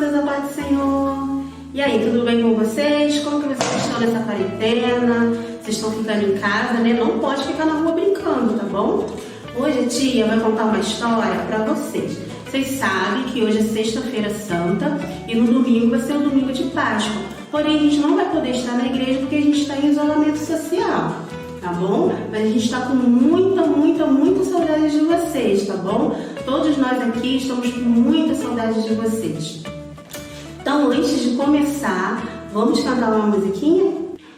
crianças, a paz do Senhor. E aí, tudo bem com vocês? Como que vocês estão nessa quarentena? Vocês estão ficando em casa, né? Não pode ficar na rua brincando, tá bom? Hoje a tia vai contar uma história pra vocês. Vocês sabem que hoje é sexta-feira santa e no domingo vai ser o domingo de Páscoa. Porém, a gente não vai poder estar na igreja porque a gente está em isolamento social, tá bom? Mas a gente está com muita saudade de vocês, tá bom? Todos nós aqui estamos com muita saudade de vocês. Então, antes de começar, vamos cantar uma musiquinha?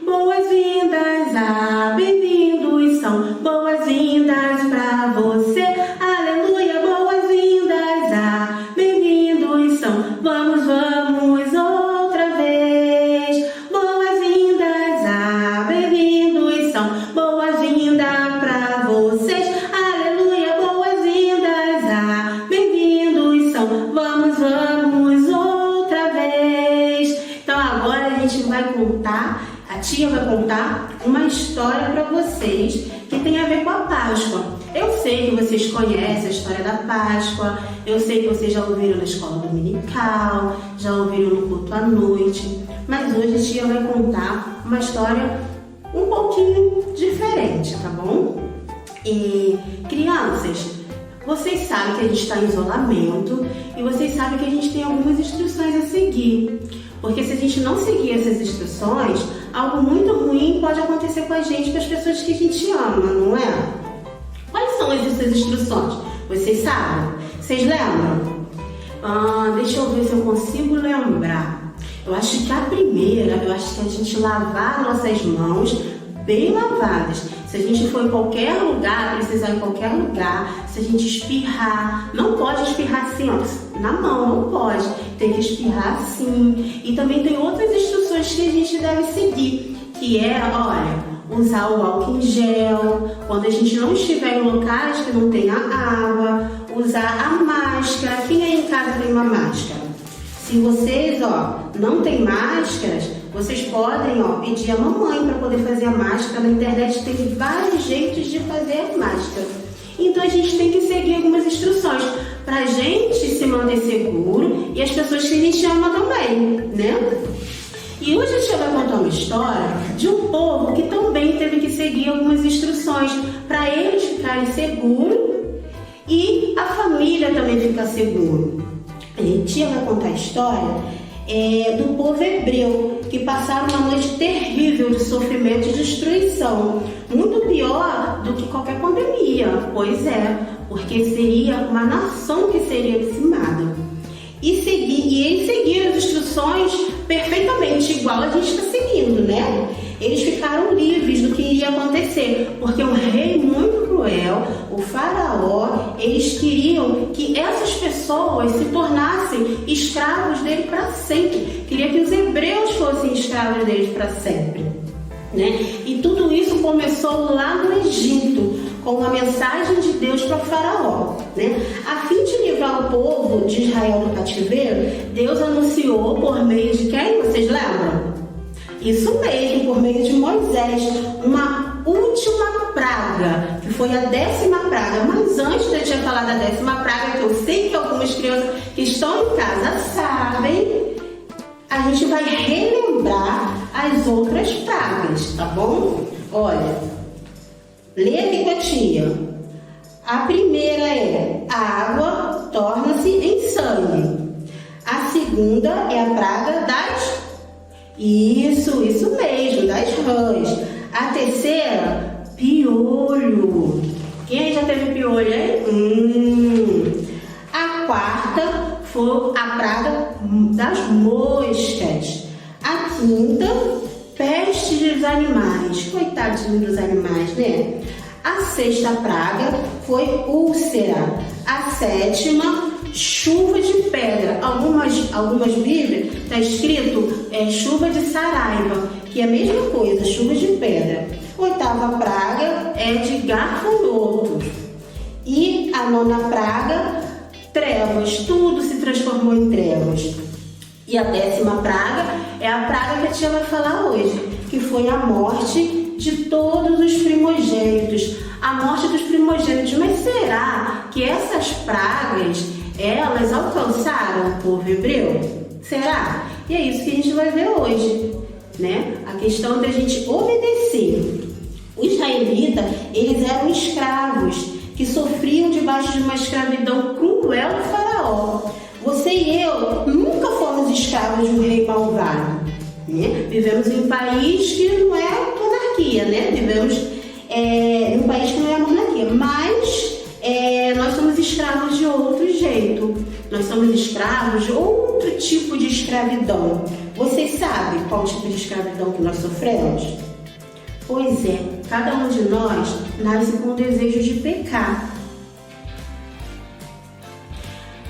Boas-vindas a bem-vindos são boas-vindas pra você. Aleluia, boas-vindas a bem-vindos são. Vamos outra vez. Boas-vindas a bem-vindos são. Boas-vindas pra vocês. Aleluia, boas-vindas a bem-vindos são. Vamos outra vez. Então agora a gente vai contar. A tia vai contar uma história para vocês que tem a ver com a Páscoa. Eu sei que vocês conhecem a história da Páscoa, eu sei que vocês já ouviram na escola dominical, já ouviram no culto à noite, mas hoje a tia vai contar uma história um pouquinho diferente, tá bom? E crianças, vocês sabem que a gente está em isolamento e vocês sabem que a gente tem algumas instruções a seguir. Porque se a gente não seguir essas instruções, algo muito ruim pode acontecer com a gente, com as pessoas que a gente ama, não é? Quais são essas instruções? Vocês sabem? Vocês lembram? Deixa eu ver se eu consigo lembrar. Eu acho que a primeira, a gente lavar nossas mãos bem lavadas. Se a gente for em qualquer lugar, precisar ir em qualquer lugar, se a gente espirrar, não pode espirrar assim, ó, na mão, não pode. Tem que espirrar assim. E também tem outras instruções que a gente deve seguir, que é, olha, usar o álcool em gel, quando a gente não estiver em locais que não tenha água, usar a máscara. Quem aí em casa tem uma máscara? Se vocês, não tem máscaras, vocês podem, pedir a mamãe para poder fazer a máscara. Na internet tem vários jeitos de fazer a máscara. Então a gente tem que seguir algumas instruções para a gente se manter seguro e as pessoas que a gente ama também, né? E hoje a gente vai contar uma história de um povo que também teve que seguir algumas instruções para eles ficarem seguros e a família também ficar seguro. A tia vai contar a história do povo hebreu, que passaram uma noite terrível de sofrimento e destruição, muito pior do que qualquer pandemia, pois é, porque seria uma nação que seria dizimada. E eles seguiram as instruções perfeitamente, igual a gente está seguindo, né? Eles ficaram livres do que iria acontecer, porque um rei muito cruel, o faraó, eles queriam que essas pessoas se tornassem escravos dele para sempre. Queria que os hebreus fossem escravos deles para sempre, né? E tudo isso começou lá no Egito, com uma mensagem de Deus para o faraó, né? A fim de livrar o povo de Israel do cativeiro, Deus anunciou por meio de quem? Vocês lembram? Isso mesmo, por meio de Moisés, uma última praga, que foi a 10ª praga. Mas antes de eu te falar da 10ª praga, que eu sei que algumas crianças que estão em casa sabem, a gente vai relembrar as outras pragas, tá bom? Olha, lê aqui com a tia. A primeira é: a água torna-se em sangue. A segunda é a praga das... Isso mesmo, das rãs. A terceira, piolho. Quem aí já teve piolho, hein? A quarta foi a praga das moscas. A quinta, peste dos animais. Coitadinho dos animais, né? A sexta praga foi úlcera. A sétima, chuva de pedra. Algumas Bíblias está escrito chuva de saraiva, que é a mesma coisa, chuva de pedra. Oitava praga é de gafanhotos. E a 9ª praga, trevas. Tudo se transformou em trevas. E a 10ª praga é a praga que a tia vai falar hoje, que foi a morte de todos os primogênitos. A morte dos primogênitos. Mas será que essas pragas, elas alcançaram o povo hebreu? Será? E é isso que a gente vai ver hoje, né? A questão da gente obedecer. Os israelitas, eles eram escravos que sofriam debaixo de uma escravidão cruel do faraó. Você e eu nunca fomos escravos de um rei malvado, né? Vivemos em um país que não é monarquia, né? Vivemos em um país que não é monarquia, mas nós somos escravos de outro jeito. Nós somos escravos de outro tipo de escravidão. Vocês sabem qual tipo de escravidão que nós sofremos? Pois é, cada um de nós nasce com o desejo de pecar.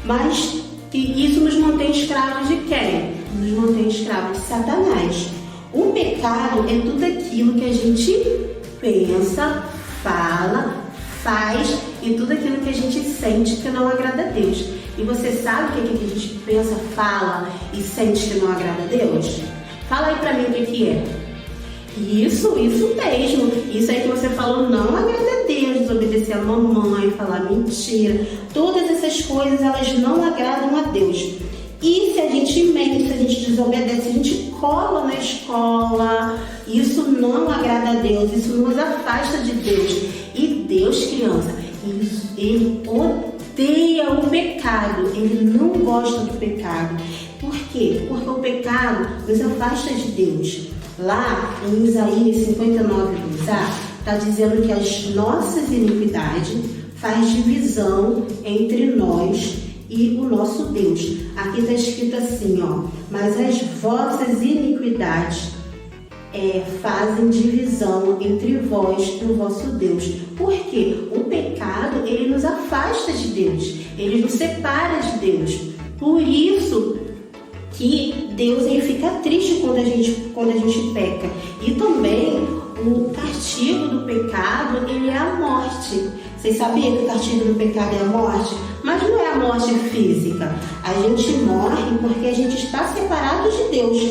Mas isso nos mantém escravos de quem? Nos mantém escravos de Satanás. O pecado é tudo aquilo que a gente pensa, fala, faz e tudo aquilo que a gente sente que não agrada a Deus. E você sabe o que a gente pensa, fala e sente que não agrada a Deus? Fala aí pra mim o que é. Isso mesmo. Isso aí que você falou não agrada a Deus, desobedecer a mamãe, falar mentira. Todas essas coisas, elas não agradam a Deus. E se a gente mente, se a gente desobedece, se a gente cola na escola, isso não agrada a Deus, isso nos afasta de Deus. E Deus, criança, ele odeia o pecado, ele não gosta do pecado. Por quê? Porque o pecado nos afasta de Deus. Lá em Isaías 59, está dizendo que as nossas iniquidades faz divisão entre nós e o nosso Deus. Aqui está escrito assim, mas as vossas iniquidades fazem divisão entre vós e o vosso Deus. Por quê? O pecado, ele nos afasta de Deus, ele nos separa de Deus. Por isso que Deus ele fica triste quando a gente peca. E também o castigo do pecado, ele é a morte. Vocês sabiam que o castigo do pecado é a morte? Mas não é a morte física. A gente morre porque a gente está separado de Deus.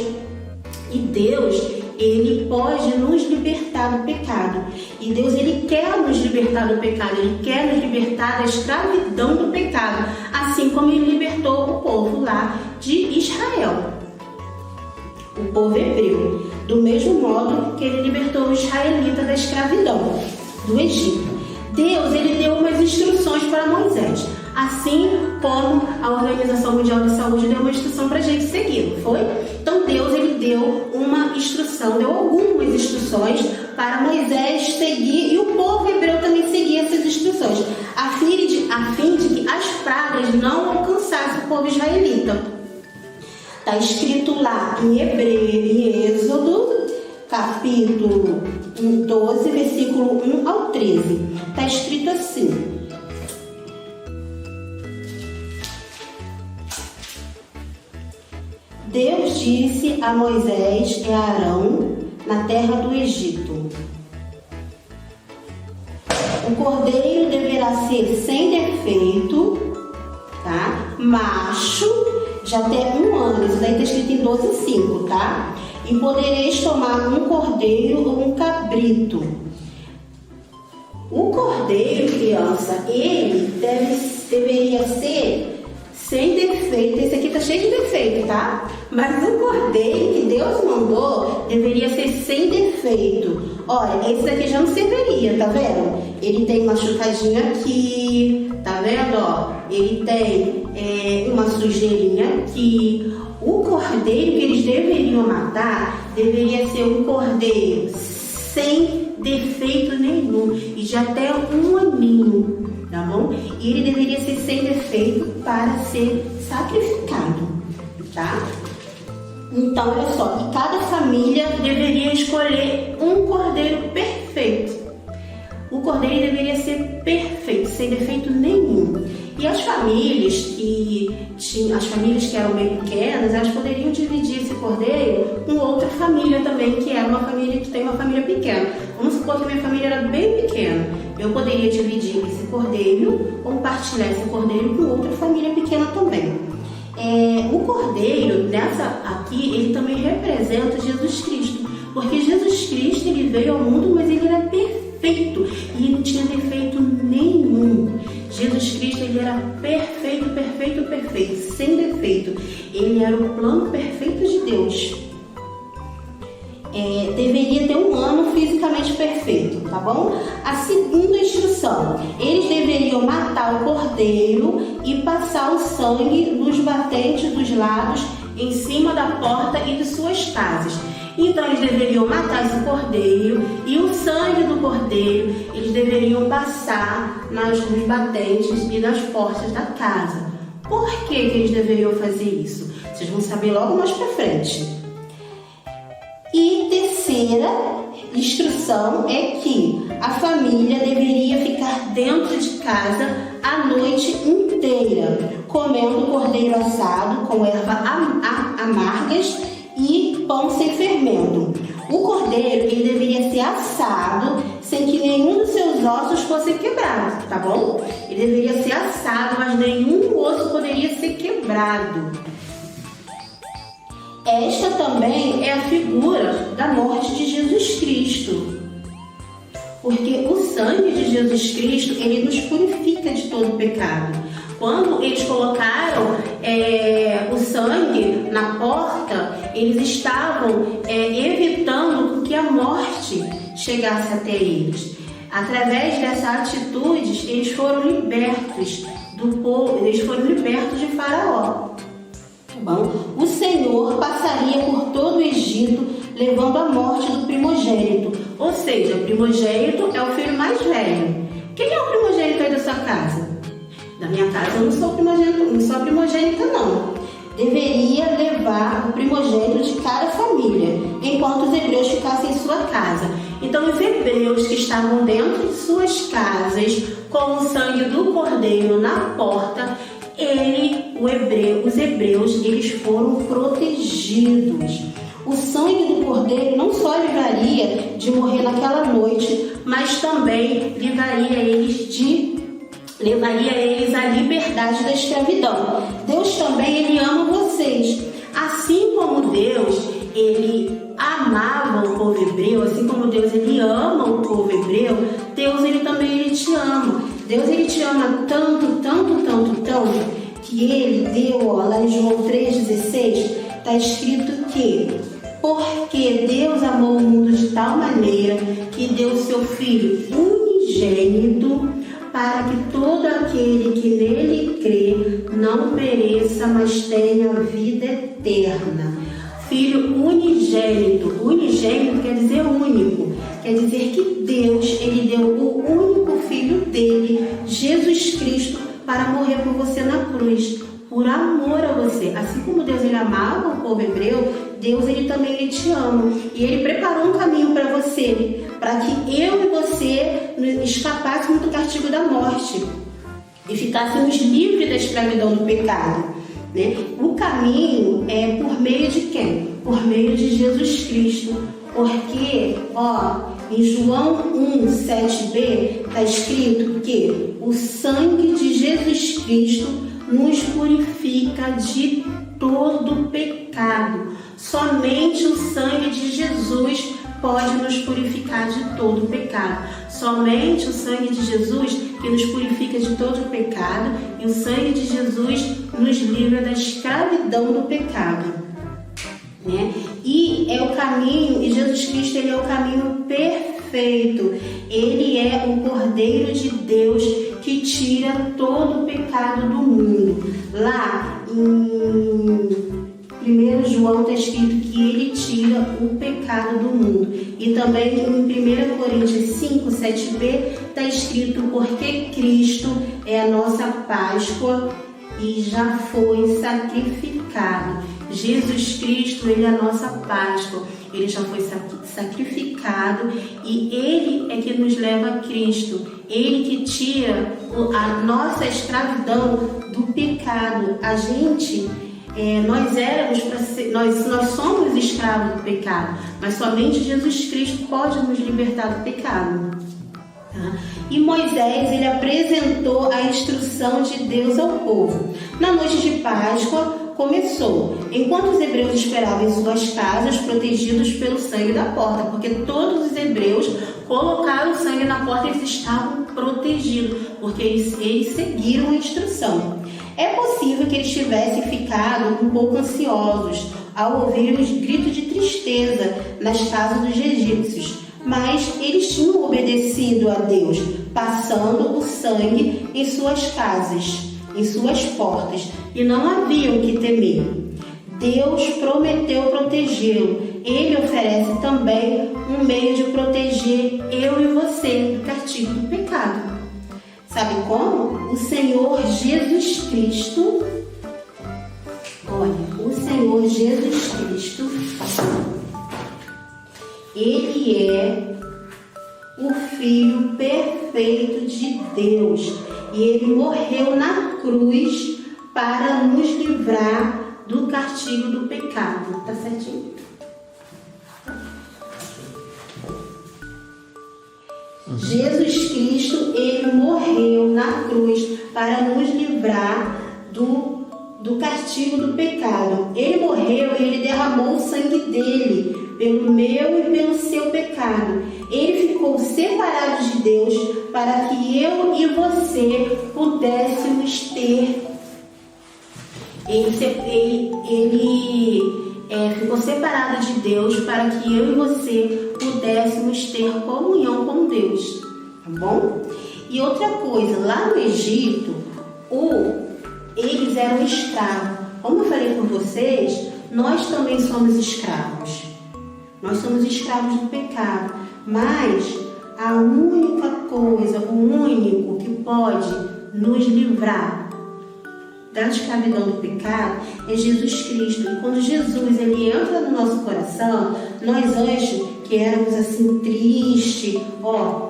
E Deus, ele pode nos libertar do pecado. E Deus, ele quer nos libertar do pecado. Ele quer nos libertar da escravidão do pecado. Assim como ele libertou o povo lá de Israel, o povo hebreu, do mesmo modo que ele libertou o israelita da escravidão do Egito. Deus, ele deu umas instruções para Moisés, assim como a Organização Mundial de Saúde deu uma instrução para a gente seguir, foi? Então Deus, ele deu uma instrução, deu algumas instruções para Moisés seguir e o povo hebreu também seguir essas instruções, a fim de que as pragas não alcançassem o povo israelita. Está escrito lá em Êxodo, capítulo 12, versículo 1 ao 13. Está escrito assim: Deus disse a Moisés e a Arão na terra do Egito: o cordeiro deverá ser sem defeito, tá? Macho, de até 1 ano. Isso daí está escrito em 12:5, tá? E podereis tomar um cordeiro ou um cabrito. O cordeiro, criança, ele deveria ser sem defeito. Esse aqui tá cheio de defeito, tá? Mas o cordeiro que Deus mandou deveria ser sem defeito. Olha, esse daqui já não serviria, tá vendo? Ele tem uma machucadinha aqui, tá vendo? Ó, ele tem uma sujeirinha aqui. O cordeiro que eles deveriam matar deveria ser um cordeiro sem defeito nenhum e de até 1 aninho, tá bom? E ele deveria ser sem defeito para ser sacrificado, tá? Então, olha só, e cada família deveria escolher um cordeiro perfeito. O cordeiro deveria ser perfeito, sem defeito nenhum. E as famílias que eram bem pequenas, elas poderiam dividir esse cordeiro com outra família também, que era uma família que tem uma família pequena. Vamos supor que minha família era bem pequena. Eu poderia dividir esse cordeiro, compartilhar esse cordeiro com outra família pequena também. O cordeiro, aqui, ele também representa Jesus Cristo, porque Jesus Cristo, ele veio ao mundo, mas ele era perfeito e ele não tinha defeito nenhum. Jesus Cristo, ele era perfeito, perfeito, perfeito, sem defeito. Ele era o plano perfeito de Deus. Deveria ter um ano fisicamente perfeito, tá bom? A segunda instrução, eles deveriam matar o cordeiro e passar o sangue nos batentes dos lados em cima da porta e de suas casas. Então eles deveriam matar esse cordeiro e o sangue do cordeiro eles deveriam passar nos batentes e nas portas da casa. Por que eles deveriam fazer isso? Vocês vão saber logo mais pra frente. E terceira instrução é que a família deveria ficar dentro de casa a noite inteira, comendo cordeiro assado com ervas amargas e pão sem fermento. O cordeiro ele deveria ser assado sem que nenhum dos seus ossos fosse quebrado, tá bom? Ele deveria ser assado, mas nenhum osso poderia ser quebrado. Esta também é a figura da morte de Jesus Cristo. Porque o sangue de Jesus Cristo, ele nos purifica de todo pecado. Quando eles colocaram o sangue na porta, eles estavam evitando que a morte chegasse até eles. Através dessa atitude, eles foram libertos do povo, eles foram libertos de Faraó. Bom, o Senhor passaria por todo o Egito, levando a morte do primogênito. Ou seja, o primogênito é o filho mais velho. Quem é o primogênito aí da sua casa? Da minha casa eu não sou primogênita não. Deveria levar o primogênito de cada família, enquanto os hebreus ficassem em sua casa. Então os hebreus que estavam dentro de suas casas, com o sangue do cordeiro na porta, os hebreus, eles foram protegidos. O sangue do cordeiro não só livraria de morrer naquela noite, mas também levaria eles à liberdade da escravidão. Deus também, ele ama vocês. Assim como Deus, ele amava o povo hebreu, assim como Deus, ele ama o povo hebreu, Deus, ele também, ele te ama. Deus, ele te ama tanto, tanto, tanto, tanto, que ele deu, lá em João 3,16, está escrito que porque Deus amou o mundo de tal maneira que deu o seu Filho unigênito para que todo aquele que nele crê não pereça, mas tenha vida eterna. Filho unigênito. Unigênito quer dizer único. Quer dizer que Deus, ele deu o único Filho dele, Jesus Cristo, para morrer por você na cruz, por amor a você. Assim como Deus, ele amava o povo hebreu, Deus, ele também, ele te ama. E ele preparou um caminho para você, para que eu e você escapássemos do castigo da morte e ficássemos livres da escravidão do pecado, né? O caminho é por meio de quem? Por meio de Jesus Cristo. Porque, em João 1:7b está escrito que o sangue de Jesus Cristo nos purifica de todo pecado. Somente o sangue de Jesus pode nos purificar de todo pecado. Somente o sangue de Jesus que nos purifica de todo pecado, e o sangue de Jesus nos livra da escravidão do pecado, né? E é o caminho, e Jesus Cristo, ele é o caminho perfeito. Ele é o Cordeiro de Deus que tira todo o pecado do mundo. Lá em 1 João está escrito que ele tira o pecado do mundo. E também em 1 Coríntios 5:7b está escrito porque Cristo é a nossa Páscoa e já foi sacrificado. Jesus Cristo, ele é a nossa Páscoa, ele já foi sacrificado e ele é que nos leva a Cristo, ele que tira a nossa escravidão do pecado. A gente, nós somos escravos do pecado, mas somente Jesus Cristo pode nos libertar do pecado. E Moisés, ele apresentou a instrução de Deus ao povo. Na noite de Páscoa começou, enquanto os hebreus esperavam em suas casas, protegidos pelo sangue da porta, porque todos os hebreus colocaram o sangue na porta e eles estavam protegido, porque eles seguiram a instrução. É possível que eles tivessem ficado um pouco ansiosos ao ouvir os gritos de tristeza nas casas dos egípcios, mas eles tinham obedecido a Deus, passando o sangue em suas casas, em suas portas, e não haviam que temer. Deus prometeu protegê-lo. Ele oferece também um meio de proteger eu e você do castigo do pecado. Sabe como? O Senhor Jesus Cristo, olha, o Senhor Jesus Cristo, Ele é o Filho perfeito de Deus. E Ele morreu na cruz para nos livrar do castigo do pecado. Tá certinho? Jesus Cristo, Ele morreu na cruz para nos livrar do castigo do pecado. Ele morreu e Ele derramou o sangue dele pelo meu e pelo seu pecado. Ele ficou separado de Deus para que eu e você pudéssemos ter. Ele ficou separado de Deus para que eu e você pudéssemos ter comunhão com Deus, tá bom? E outra coisa, lá no Egito, eles eram escravos. Como eu falei com vocês, nós também somos escravos. Nós somos escravos do pecado, mas a única coisa, o único que pode nos livrar da escravidão do pecado é Jesus Cristo. E quando Jesus ele entra no nosso coração, nós antes que éramos assim tristes,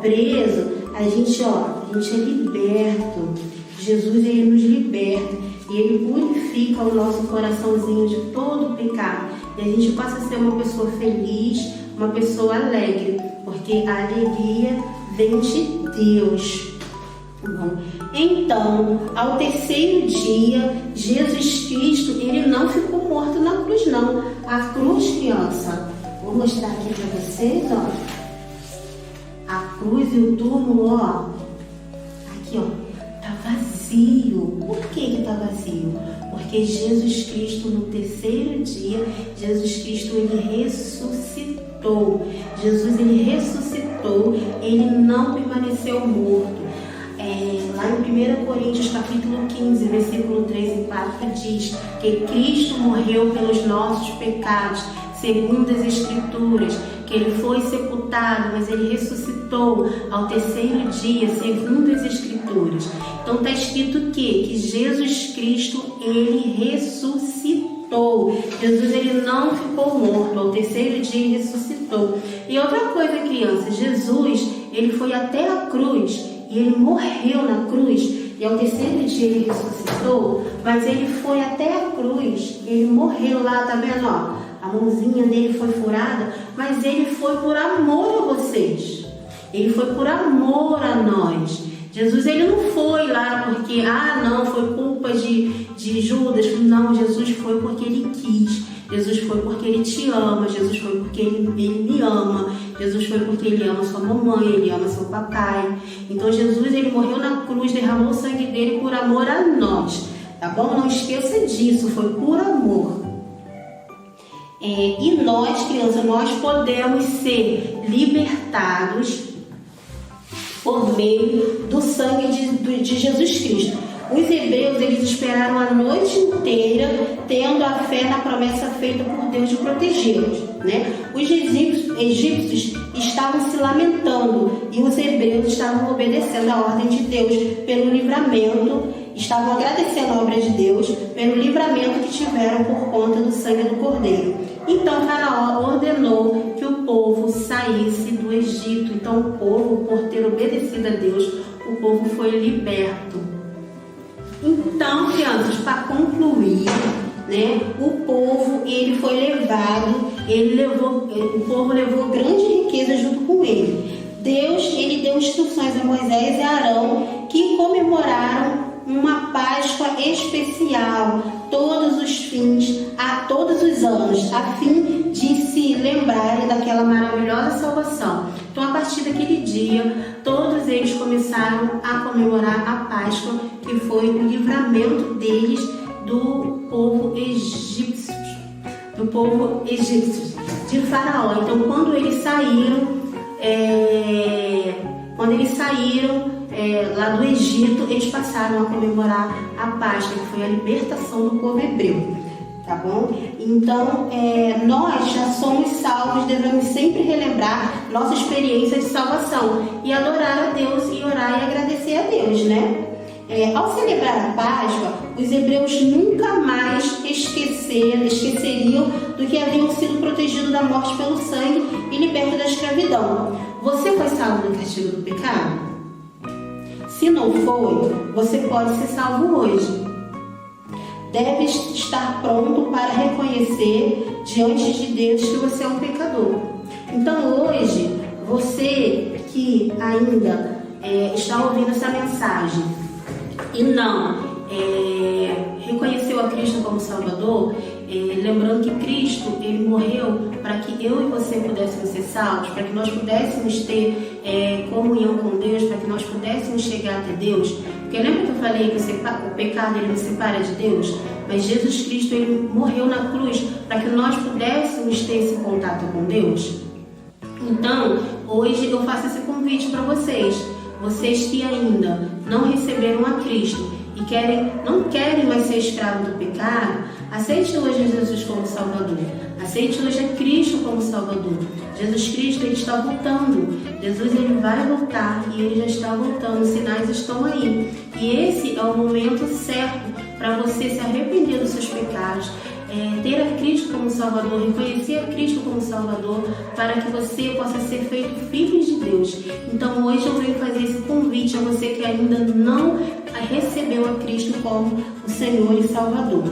preso, a gente é liberto. Jesus ele nos liberta e ele purifica o nosso coraçãozinho de todo o pecado. E a gente passa a ser uma pessoa feliz, uma pessoa alegre, porque a alegria vem de Deus. Bom, então, ao terceiro dia, Jesus Cristo, ele não ficou morto na cruz, não. A cruz, criança, vou mostrar aqui para vocês, a cruz e o túmulo, aqui, tá vazio. Por que tá vazio? Porque Jesus Cristo, no terceiro dia, Jesus Cristo, ele ressuscitou. Jesus, ele ressuscitou, ele não permaneceu morto. Lá em 1 Coríntios capítulo 15, versículo 3 e 4, diz que Cristo morreu pelos nossos pecados, segundo as Escrituras, que Ele foi sepultado, mas Ele ressuscitou ao terceiro dia, segundo as Escrituras. Então está escrito o quê? Que Jesus Cristo, Ele ressuscitou. Jesus, Ele não ficou morto, ao terceiro dia Ele ressuscitou. E outra coisa, criança, Jesus, Ele foi até a cruz, e ele morreu na cruz, e ao terceiro dia ele ressuscitou, mas ele foi até a cruz, ele morreu lá, tá vendo? A mãozinha dele foi furada, mas ele foi por amor a vocês, ele foi por amor a nós. Jesus, ele não foi lá porque, não, foi culpa de Judas. Não, Jesus foi porque ele quis. Jesus foi porque ele te ama. Jesus foi porque ele me ama. Jesus foi porque ele ama sua mamãe, ele ama seu papai. Então, Jesus, ele morreu na cruz, derramou o sangue dele por amor a nós. Tá bom? Não esqueça disso, foi por amor. E nós, crianças, nós podemos ser libertados por meio do sangue de Jesus Cristo. Os hebreus, eles esperaram a noite inteira, tendo a fé na promessa feita por Deus de protegê-los, né? Os egípcios estavam se lamentando e os hebreus estavam obedecendo a ordem de Deus pelo livramento, estavam agradecendo a obra de Deus pelo livramento que tiveram por conta do sangue do Cordeiro. Então Faraó ordenou que o povo saísse do Egito. Então o povo, por ter obedecido a Deus, o povo foi liberto. Então, crianças, para concluir, né, o povo ele foi levado, o povo levou grande riqueza junto com ele. Deus ele deu instruções a Moisés e a Arão, que comemoraram uma Páscoa especial todos os anos, a fim de se lembrarem daquela maravilhosa salvação. Então, a partir daquele dia, todos eles começaram a comemorar a Páscoa, que foi o livramento deles do povo egípcio, de Faraó. Então, quando eles saíram lá do Egito, eles passaram a comemorar a Páscoa, que foi a libertação do povo hebreu, tá bom? Então, nós já somos salvos, devemos sempre relembrar nossa experiência de salvação e adorar a Deus e orar e agradecer a Deus, né? Ao celebrar a Páscoa, os hebreus nunca mais esqueceriam do que haviam sido protegidos da morte pelo sangue e libertos da escravidão. Você foi salvo do castigo do pecado? Se não foi, você pode ser salvo hoje. Deve estar pronto para reconhecer diante de Deus que você é um pecador. Então hoje, você que ainda está ouvindo essa mensagem e não reconheceu a Cristo como Salvador, lembrando que Cristo, Ele morreu para que eu e você pudéssemos ser salvos, para que nós pudéssemos ter comunhão com Deus, para que nós pudéssemos chegar até Deus. Porque lembra que eu falei que o pecado ele nos separa de Deus? Mas Jesus Cristo, Ele morreu na cruz para que nós pudéssemos ter esse contato com Deus. Então, hoje eu faço esse convite para vocês. Vocês que ainda não receberam a Cristo e não querem mais ser escravos do pecado, aceite hoje Jesus como Salvador. Aceite hoje a Cristo como Salvador. Jesus Cristo, Ele está voltando. Jesus, Ele vai voltar e Ele já está voltando. Os sinais estão aí. E esse é o momento certo para você se arrepender dos seus pecados, ter a Cristo como Salvador, reconhecer a Cristo como Salvador, para que você possa ser feito filho de Deus. Então hoje eu venho fazer esse convite a você que ainda não recebeu a Cristo como o Senhor e Salvador.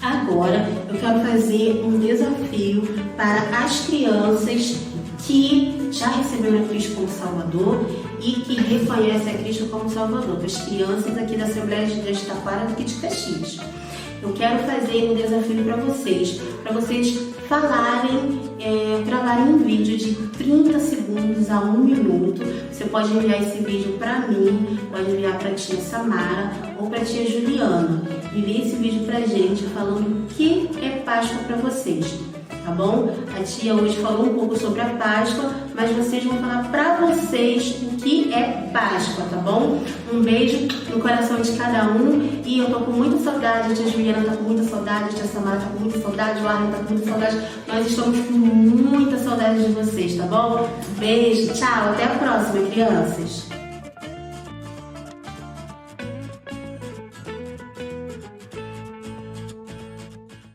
Agora eu quero fazer um desafio para as crianças que já receberam a Cristo como Salvador e que reconhecem a Cristo como Salvador, as crianças aqui da Assembleia de Deus de Taquara, aqui de Caxias. Eu quero fazer um desafio para vocês falarem, gravarem um vídeo de 30 segundos a 1 minuto. Você pode enviar esse vídeo para mim, pode enviar para a tia Samara ou para a tia Juliana. Envie esse vídeo para a gente falando o que é Páscoa para vocês, tá bom? A tia hoje falou um pouco sobre a Páscoa, mas vocês vão falar para vocês o que é Páscoa, tá bom? Um beijo no coração de cada um e eu tô com muita saudade, a tia Juliana tá com muita saudade, a tia Samara tá com muita saudade, o Arlen tá com muita saudade, nós estamos com muita saudade de vocês, tá bom? Beijo, tchau, até a próxima, crianças!